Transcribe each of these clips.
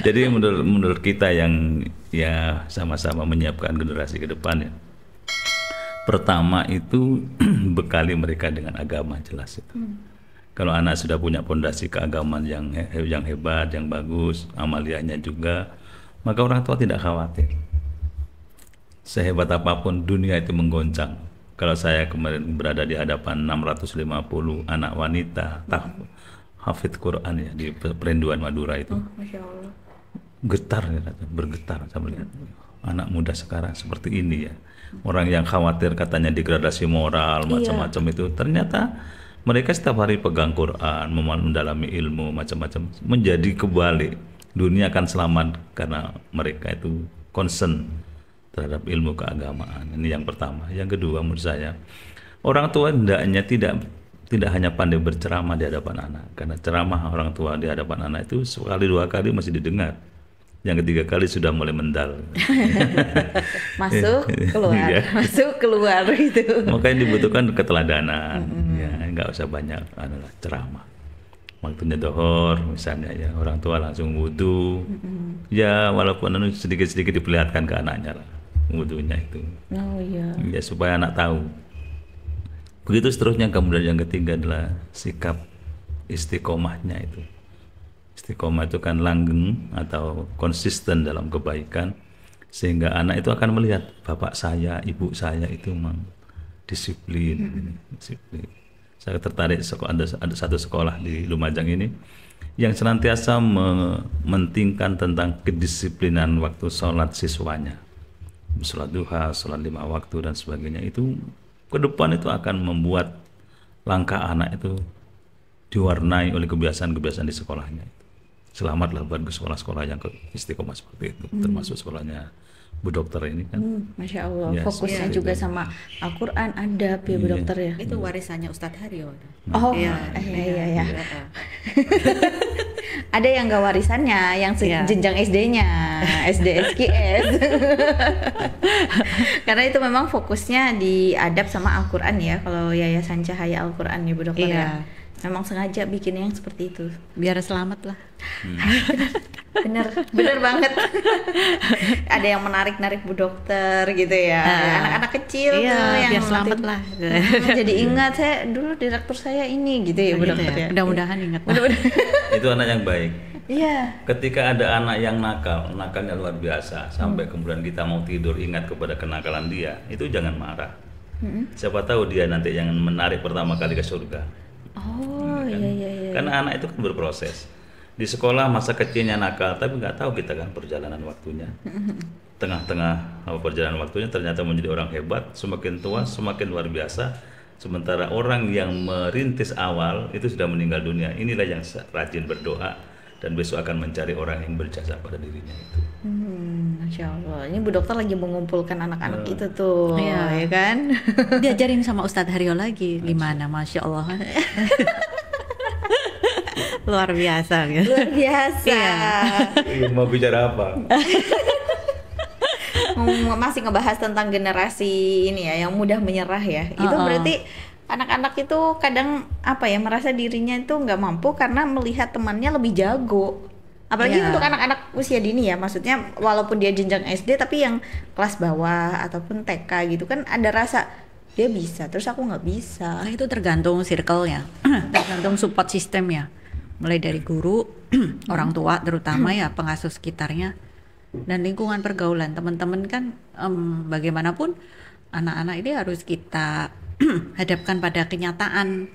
Jadi menurut kita yang ya sama-sama menyiapkan generasi ke depan ya. Pertama itu bekali mereka dengan agama jelas itu. Kalau anak sudah punya pondasi keagamaan yang hebat, yang bagus, amaliyahnya juga, maka orang tua tidak khawatir. Sehebat apapun dunia itu menggoncang. Kalau saya kemarin berada di hadapan 650 anak wanita hafidz Quran ya di Perinduan Madura itu. Masya Allah. Getar ya, bergetar saya melihat anak muda sekarang seperti ini ya. Orang yang khawatir katanya degradasi moral macam-macam itu, ternyata mereka setiap hari pegang Quran, mendalami ilmu macam-macam, menjadi kebalik. Dunia akan selamat karena mereka itu concern terhadap ilmu keagamaan. Ini yang pertama. Yang kedua menurut saya, orang tua hendaknya tidak hanya pandai berceramah di hadapan anak, karena ceramah orang tua di hadapan anak itu sekali dua kali masih didengar. Yang ketiga kali sudah mulai mendal. Masuk keluar, Iya. masuk keluar gitu. Makanya dibutuhkan keteladanan, ya nggak usah banyak ceramah. Waktunya dohor misalnya ya, orang tua langsung wudhu, ya walaupun sedikit-sedikit diperlihatkan ke anaknya lah wudhunya itu, Oh iya. ya supaya anak tahu. Begitu seterusnya. Kemudian yang ketiga adalah sikap istiqomahnya itu. Istiqomah itu kan langgeng atau konsisten dalam kebaikan, sehingga anak itu akan melihat bapak saya, ibu saya itu memang disiplin. Disiplin. Saya tertarik ada satu sekolah di Lumajang ini yang senantiasa mementingkan tentang kedisiplinan waktu sholat siswanya, sholat duha, sholat 5 waktu dan sebagainya. Itu ke depan itu akan membuat langkah anak itu diwarnai oleh kebiasaan-kebiasaan di sekolahnya. Selamatlah buat sekolah-sekolah yang istiqomah seperti itu, termasuk sekolahnya Bu Dokter ini kan. Masya Allah. Ya, Fokusnya seperti juga itu. sama Al-Quran, adab ya Bu Iya. Dokter ya. Itu warisannya Ustadz Haryo. Oh Iya, iya. iya. Ada yang gak warisannya, yang Iya. jenjang SD-nya, SD SKS. Karena itu memang fokusnya di adab sama Al-Quran ya. Kalau Yayasan Cahaya Al-Quran ya Bu Dokter Iya. ya. Memang sengaja bikin yang seperti itu. Biar selamat lah. Bener banget. Ada yang menarik-narik Bu Dokter gitu ya. Anak-anak kecil Iya, tuh yang biar selamat lah. Jadi ingat saya dulu direktur saya ini gitu ya Bu Gitu Dokter ya. ya. Mudah-mudahan ingat. Itu anak yang baik. Iya. Ketika ada anak yang nakalnya luar biasa, sampai kemudian kita mau tidur ingat kepada kenakalan dia, itu jangan marah. Siapa tahu dia nanti yang menarik pertama kali ke surga. Oh Kan? iya. Karena anak itu kan berproses. Di sekolah masa kecilnya nakal, tapi nggak tahu kita kan perjalanan waktunya. Tengah-tengah perjalanan waktunya ternyata menjadi orang hebat, semakin tua semakin luar biasa. Sementara orang yang merintis awal itu sudah meninggal dunia. Inilah yang rajin berdoa dan besok akan mencari orang yang berjasa pada dirinya itu. Masya Allah. Ini Bu Dokter lagi mengumpulkan anak-anak itu tuh, Iya. ya kan? Diajarin sama Ustadz Haryo lagi. Gimana? Masya Allah. Luar biasa gitu. Luar biasa. Mau bicara apa? Masih ngebahas tentang generasi ini ya, yang mudah menyerah ya. Itu berarti anak-anak itu kadang apa ya, merasa dirinya itu nggak mampu karena melihat temannya lebih jago. Apalagi Iya. untuk anak-anak usia dini ya, maksudnya walaupun dia jenjang SD tapi yang kelas bawah ataupun TK gitu kan ada rasa dia bisa, terus aku nggak bisa. Nah, itu tergantung circle-nya, tergantung support system-nya. Mulai dari guru, orang tua terutama ya, pengasuh sekitarnya, dan lingkungan pergaulan. Teman-teman kan bagaimanapun anak-anak ini harus kita hadapkan pada kenyataan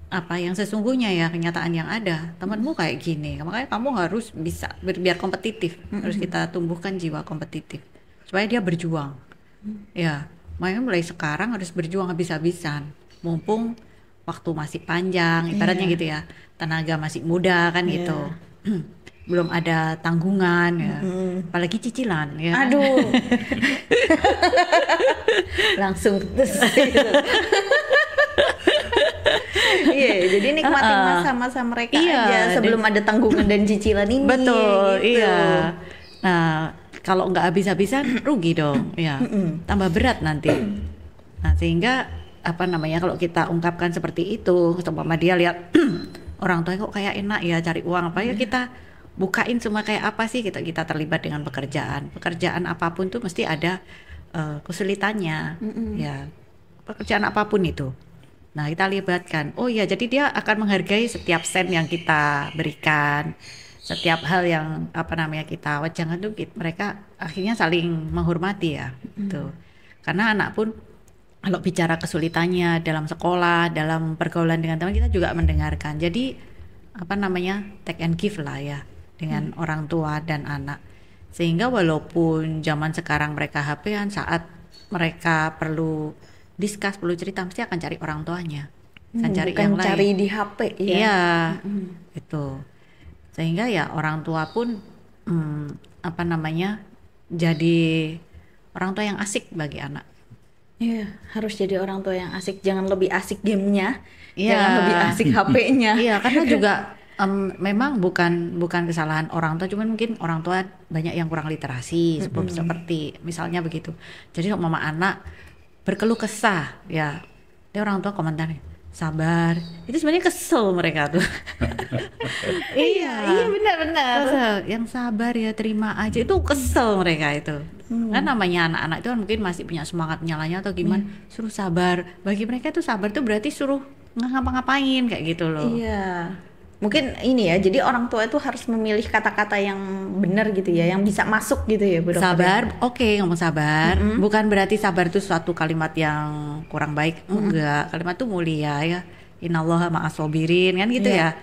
apa yang sesungguhnya ya, kenyataan yang ada. Temanmu kayak gini, makanya kamu harus bisa biar kompetitif. Harus kita tumbuhkan jiwa kompetitif supaya dia berjuang. Ya, makanya mulai sekarang harus berjuang habis-habisan. Mumpung waktu masih panjang, ibaratnya gitu ya. Tenaga masih muda kan gitu. Belum ada tanggungan ya. Apalagi cicilan ya. Aduh. Langsung terus gitu. Iya, jadi nikmatin masa-masa mereka aja sebelum ada tanggungan dan cicilan ini. Betul, gitu. iya. Nah, kalau nggak habis-habisan rugi dong, ya. Tambah berat nanti. Nah, sehingga apa namanya, kalau kita ungkapkan seperti itu, umpama dia lihat orang tua kok kayak enak ya cari uang apa ya, kita bukain semua kayak apa sih kita terlibat dengan pekerjaan apapun tuh mesti ada kesulitannya ya, pekerjaan apapun itu. Nah kita libatkan, oh ya jadi dia akan menghargai setiap sen yang kita berikan, setiap hal yang kita wajangan tuh mereka akhirnya saling menghormati ya gitu. Karena anak pun kalau bicara kesulitannya dalam sekolah, dalam pergaulan dengan teman, kita juga mendengarkan. Jadi take and give lah ya dengan orang tua dan anak. Sehingga walaupun zaman sekarang mereka HP-an, saat mereka perlu discuss, perlu cerita, mesti akan cari orang tuanya, akan cari bukan yang lain. cari di HP ya. Iya, itu. Sehingga ya orang tua pun jadi orang tua yang asik bagi anak. Iya, harus jadi orang tua yang asik, jangan lebih asik gamenya, Iya. jangan lebih asik HP-nya. Iya, karena juga memang bukan kesalahan orang tua, cuman mungkin orang tua banyak yang kurang literasi seperti misalnya begitu. Jadi kalau mama anak berkeluh kesah, ya dia orang tua komentarnya sabar, itu sebenarnya kesel mereka tuh. Iya, benar-benar. Kesel, yang sabar ya terima aja, itu kesel mereka itu. Kan namanya anak-anak itu kan mungkin masih punya semangat nyalanya atau gimana, suruh sabar. Bagi mereka itu sabar tuh berarti suruh ngapa-ngapain kayak gitu loh. Iya. Mungkin ini ya, jadi orang tua itu harus memilih kata-kata yang benar gitu ya, yang bisa masuk gitu ya, Bu Dokter. Sabar, oke, ngomong sabar. Bukan berarti sabar itu suatu kalimat yang kurang baik. Enggak, kalimat itu mulia ya. Innallaha ma'as sabirin kan gitu ya.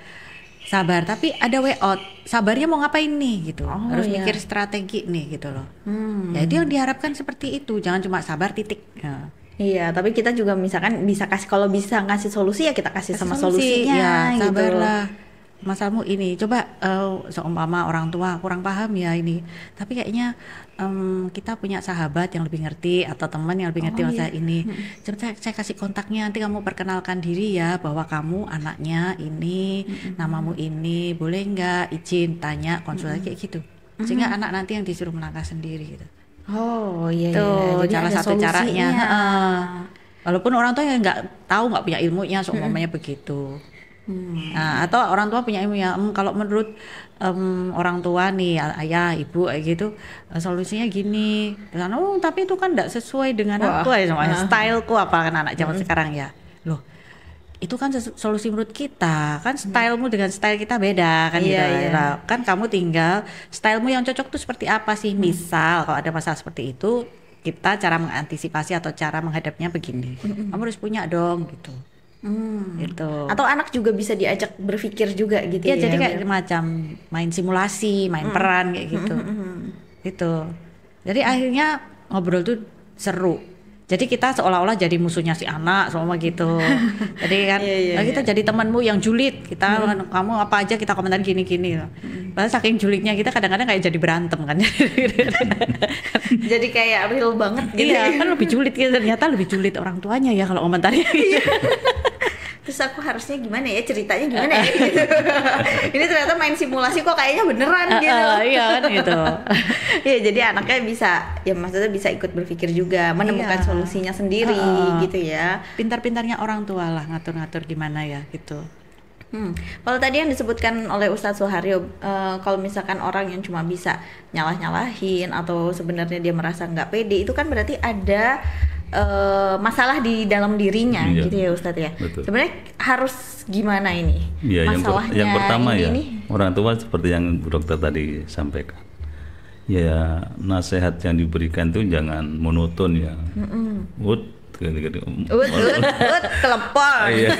Sabar, tapi ada way out. Sabarnya mau ngapain nih gitu. Harus mikir strategi nih gitu loh. Ya itu yang diharapkan seperti itu. Jangan cuma sabar titik. Ya. Iya, tapi kita juga misalkan bisa kasih, kalau bisa ngasih solusi ya kita kasih sama Solusi, solusinya ya, gitu. sabarlah. Masalahmu ini, coba seumpama orang tua kurang paham ya ini, tapi kayaknya kita punya sahabat yang lebih ngerti atau teman yang lebih ngerti masalah ini. Coba saya kasih kontaknya, nanti kamu perkenalkan diri ya bahwa kamu anaknya ini, namamu ini, boleh nggak izin tanya konsultasi kayak gitu, sehingga anak nanti yang disuruh melangkah sendiri gitu. Oh iya, Tuh, jadi salah ada satu caranya. solusinya. Walaupun orang tua yang nggak tahu, nggak punya ilmunya, seumpamanya begitu. Nah, atau orang tua punya ilmu ya. Kalau menurut orang tua nih, ayah, ibu kayak gitu, solusinya gini. Karena tapi itu kan nggak sesuai dengan aku ya, semuanya styleku apa kan anak zaman sekarang ya. Loh, itu kan solusi menurut kita, kan stylemu dengan style kita beda kan gitu. Nah, kan kamu tinggal stylemu yang cocok tuh seperti apa sih? Misal kalau ada masalah seperti itu, kita cara mengantisipasi atau cara menghadapnya begini. Kamu harus punya dong gitu. Gitu. Atau anak juga bisa diajak berpikir juga gitu ya. Jadi kayak macam main simulasi, main peran kayak gitu. Gitu. Jadi akhirnya ngobrol tuh seru. Jadi kita seolah-olah jadi musuhnya si anak semua gitu. Jadi kan kita jadi temanmu yang julid. Kita kamu apa aja kita komentar gini-gini. Padahal saking julidnya kita kadang-kadang kayak jadi berantem kan. Jadi kayak real banget gitu. Iya, kan lebih julid gitu, ternyata lebih julid orang tuanya ya kalau komentarnya gitu. Terus aku harusnya gimana ya, ceritanya gimana ya gitu. Ini ternyata main simulasi kok kayaknya beneran gitu. Iya kan gitu. Iya, jadi anaknya bisa, ya maksudnya bisa ikut berpikir juga, menemukan solusinya sendiri gitu ya. Pintar-pintarnya orang tua lah ngatur-ngatur gimana ya gitu. Kalau tadi yang disebutkan oleh Ustadz Suharyo, kalau misalkan orang yang cuma bisa nyalah-nyalahin atau sebenarnya dia merasa nggak pede, itu kan berarti ada masalah di dalam dirinya gitu ya Ustadz ya. Sebenarnya harus gimana ini masalahnya? Yang pertama ini, orang tua seperti yang Bu Dokter tadi sampaikan. Ya nasihat yang diberikan itu jangan monoton ya. Kelepon. Iya.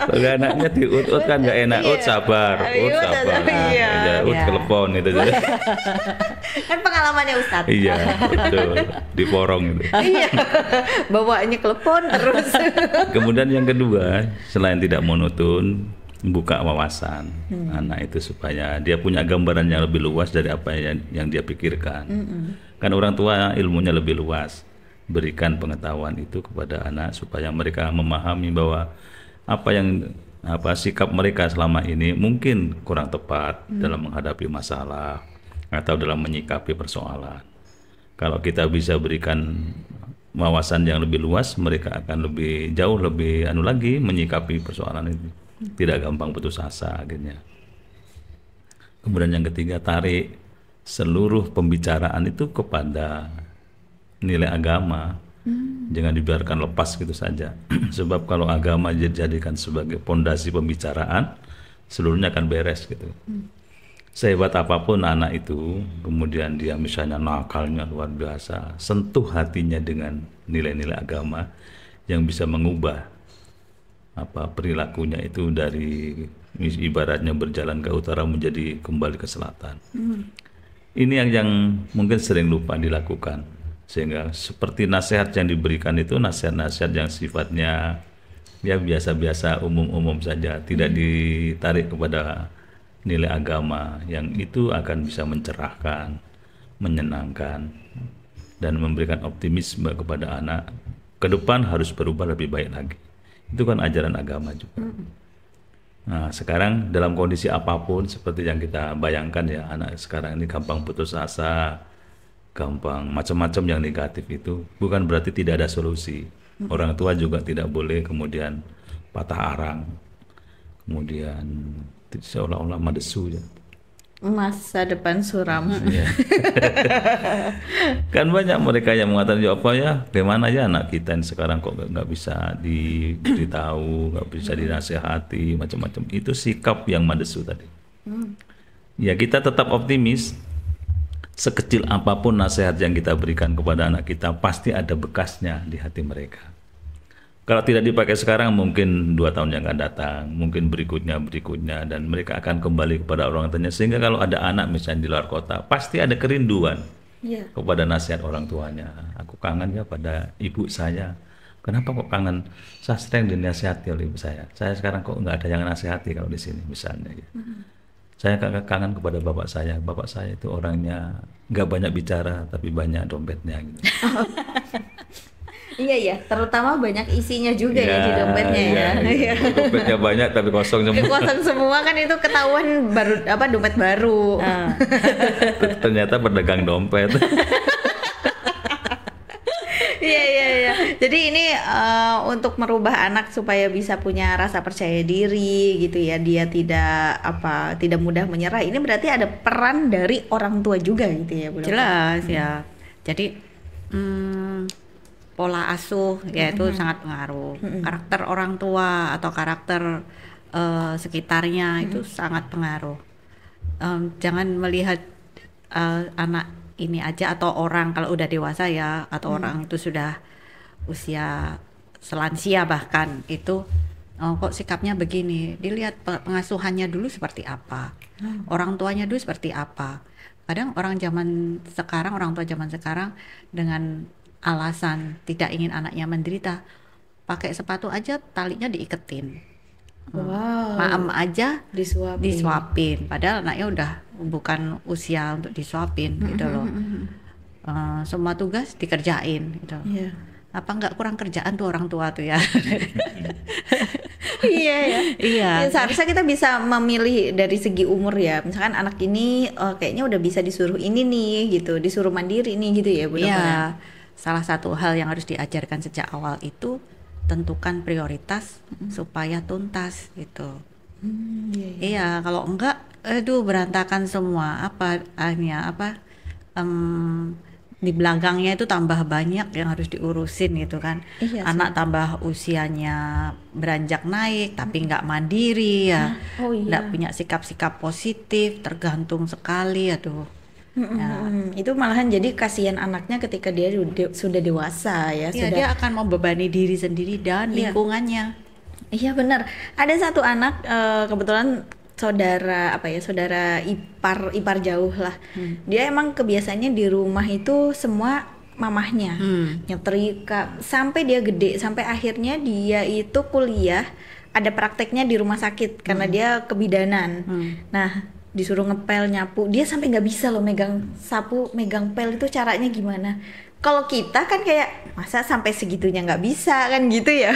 Kalau anaknya diut-ut kan nggak enak. Sabar. Iya. Kelepon itu. Kan pengalamannya Ustadz. Iya, betul. Diporong itu. Iya. Bawaannya kelepon terus. Kemudian yang kedua, selain tidak monoton, buka wawasan anak itu supaya dia punya gambaran yang lebih luas dari apa yang dia pikirkan. Kan orang tua ilmunya lebih luas. Berikan pengetahuan itu kepada anak supaya mereka memahami bahwa apa sikap mereka selama ini mungkin kurang tepat dalam menghadapi masalah atau dalam menyikapi persoalan. Kalau kita bisa berikan wawasan yang lebih luas, mereka akan jauh lebih menyikapi persoalan itu. Tidak gampang putus asa akhirnya. Kemudian yang ketiga, tarik seluruh pembicaraan itu kepada nilai agama. Jangan dibiarkan lepas gitu saja. Sebab kalau agama dijadikan sebagai pondasi pembicaraan, seluruhnya akan beres gitu. Sehebat apapun anak itu, kemudian dia misalnya nakalnya luar biasa, sentuh hatinya dengan nilai-nilai agama yang bisa mengubah perilakunya itu dari ibaratnya berjalan ke utara menjadi kembali ke selatan. Ini yang mungkin sering lupa dilakukan, sehingga seperti nasihat yang diberikan itu nasihat-nasihat yang sifatnya ya biasa-biasa, umum-umum saja, tidak ditarik kepada nilai agama yang itu akan bisa mencerahkan, menyenangkan, dan memberikan optimisme kepada anak ke depan harus berubah lebih baik lagi. Itu kan ajaran agama juga. Nah, sekarang dalam kondisi apapun seperti yang kita bayangkan ya, anak sekarang ini gampang putus asa, gampang macam-macam yang negatif itu, bukan berarti tidak ada solusi. Orang tua juga tidak boleh kemudian patah arang, kemudian seolah-olah madesu ya. Masa depan suram. Ya. Kan banyak mereka yang mengatakan ya apa ya, bagaimana ya anak kita ini sekarang kok nggak bisa diberitahu, nggak bisa dinasehati, macam-macam. Itu sikap yang madesu tadi. Ya kita tetap optimis. Sekecil apapun nasihat yang kita berikan kepada anak kita, pasti ada bekasnya di hati mereka. Kalau tidak dipakai sekarang, mungkin 2 tahun yang akan datang, mungkin berikutnya, dan mereka akan kembali kepada orang tuanya. Sehingga kalau ada anak misalnya di luar kota, pasti ada kerinduan kepada nasihat orang tuanya. Aku kangen ya pada ibu saya. Kenapa kok kangen? Saya sering dinasihati oleh ibu saya. Saya sekarang kok nggak ada yang nasihati kalau di sini misalnya. Ya. Saya kangen kepada bapak saya. Bapak saya itu orangnya nggak banyak bicara, tapi banyak dompetnya. Gitu. Iya ya, terutama banyak isinya juga ya di dompetnya ya. Dompetnya banyak tapi kosong semua. Kosong semua kan itu ketahuan baru dompet baru. Ternyata berdagang dompet. Iya. Jadi ini untuk merubah anak supaya bisa punya rasa percaya diri gitu ya. Dia tidak mudah menyerah. Ini berarti ada peran dari orang tua juga gitu ya, Bu Dokter? Jelas ya. Jadi pola asuh ya itu sangat pengaruh. Karakter orang tua atau karakter sekitarnya itu sangat pengaruh. Jangan melihat anak ini aja atau orang kalau udah dewasa ya, atau orang itu sudah usia selansia bahkan itu kok sikapnya begini. Dilihat pengasuhannya dulu seperti apa, orang tuanya dulu seperti apa. Kadang orang tua zaman sekarang dengan alasan tidak ingin anaknya menderita, pakai sepatu aja talinya diiketin. Maem aja disuapin. Padahal anaknya udah bukan usia untuk disuapin gitu loh. Semua tugas dikerjain gitu. Apa nggak kurang kerjaan tuh orang tua tuh ya? Iya ya. Iya. Seharusnya kita bisa memilih dari segi umur ya. Misalkan anak ini kayaknya udah bisa disuruh ini nih gitu, disuruh mandiri nih gitu ya, Bu Dokter. Iya. Salah satu hal yang harus diajarkan sejak awal itu tentukan prioritas supaya tuntas gitu. Iya, kalau enggak, berantakan semua. Di belakangnya itu tambah banyak yang harus diurusin gitu kan. Iya, anak tambah usianya beranjak naik, tapi nggak mandiri ya, nggak punya sikap-sikap positif, tergantung sekali, aduh. Itu malahan jadi kasihan anaknya ketika dia sudah dewasa ya. Dia akan membebani diri sendiri dan lingkungannya. Iya benar. Ada satu anak kebetulan saudara ipar jauh lah. Dia emang kebiasaannya di rumah itu semua mamahnya nyetrika sampai dia gede, sampai akhirnya dia itu kuliah ada prakteknya di rumah sakit karena dia kebidanan. Nah, disuruh ngepel, nyapu, dia sampai nggak bisa loh megang sapu, megang pel, itu caranya gimana? Kalau kita kan kayak masa sampai segitunya nggak bisa kan gitu ya.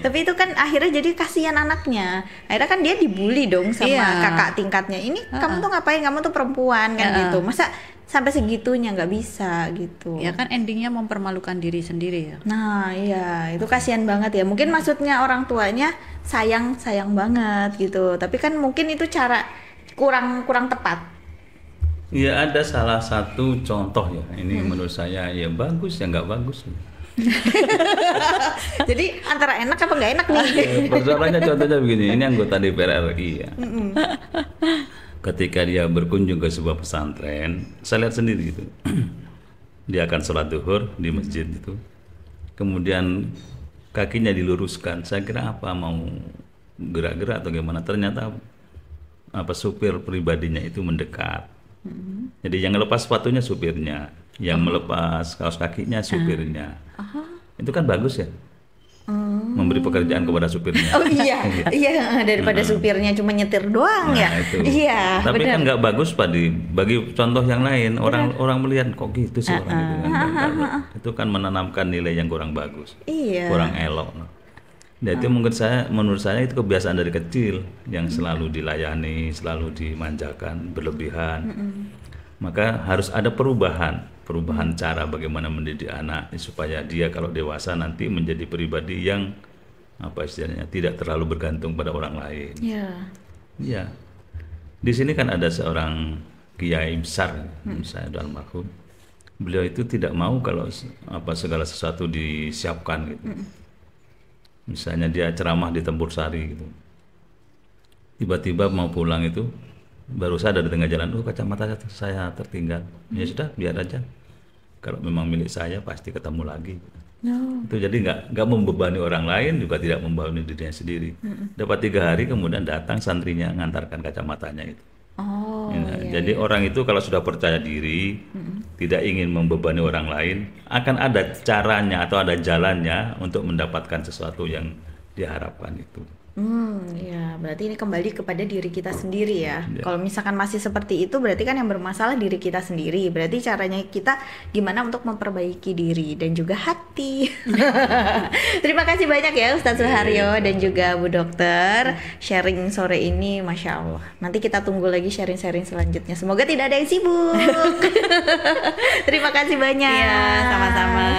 Tapi itu kan akhirnya jadi kasihan anaknya. Akhirnya kan dia dibully dong sama kakak tingkatnya. Ini kamu tuh ngapain? Kamu tuh perempuan kan gitu. Masa sampai segitunya nggak bisa gitu. Ya kan endingnya mempermalukan diri sendiri ya. Nah iya, itu kasihan banget ya. Mungkin maksudnya orang tuanya sayang banget gitu. Tapi kan mungkin itu cara kurang tepat. Ya ada salah satu contoh ya, ini menurut saya ya bagus ya nggak bagus. Jadi antara enak apa nggak enak nih? Persoalannya contohnya begini, ini anggota DPR RI ya. Ketika dia berkunjung ke sebuah pesantren, saya lihat sendiri itu. Dia akan sholat zuhur di masjid itu. Kemudian kakinya diluruskan. Saya kira apa mau gerak-gerak atau gimana? Ternyata apa supir pribadinya itu mendekat. Jadi yang lepas sepatunya supirnya, yang melepas kaos kakinya supirnya. Itu kan bagus ya. Memberi pekerjaan kepada supirnya. Oh iya, iya daripada supirnya cuma nyetir doang ya. Itu. Iya, Tapi benar. kan nggak bagus bagi contoh yang lain. Orang melihat kok gitu sih orang itu. Itu kan menanamkan nilai yang kurang bagus, Iya. kurang elok. Nah, itu menurut saya itu kebiasaan dari kecil yang selalu dilayani, selalu dimanjakan, berlebihan. Maka harus ada perubahan cara bagaimana mendidik anak supaya dia kalau dewasa nanti menjadi pribadi yang apa istilahnya tidak terlalu bergantung pada orang lain. Iya. Iya. Di sini kan ada seorang kiai besar, misalnya almarhum. Beliau itu tidak mau kalau segala sesuatu disiapkan gitu. Misalnya dia ceramah di Tempur Sari gitu. Tiba-tiba mau pulang itu baru sadar di tengah jalan, kacamata saya tertinggal. Ya sudah, biar aja. Kalau memang milik saya pasti ketemu lagi. No. Itu jadi nggak membebani orang lain, juga tidak membebani dirinya sendiri. Dapat 3 hari kemudian datang santrinya ngantarkan kacamatanya itu. Oh. Jadi orang itu kalau sudah percaya diri, tidak ingin membebani orang lain, akan ada caranya atau ada jalannya untuk mendapatkan sesuatu yang diharapkan itu. Ya, berarti ini kembali kepada diri kita sendiri ya. Kalau misalkan masih seperti itu, berarti kan yang bermasalah diri kita sendiri. Berarti caranya kita gimana untuk memperbaiki diri dan juga hati. Terima kasih banyak ya Ustadz Suharyo dan juga Bu Dokter sharing sore ini, Masya Allah. Nanti kita tunggu lagi sharing-sharing selanjutnya. Semoga tidak ada yang sibuk. Terima kasih banyak. Iya, sama-sama.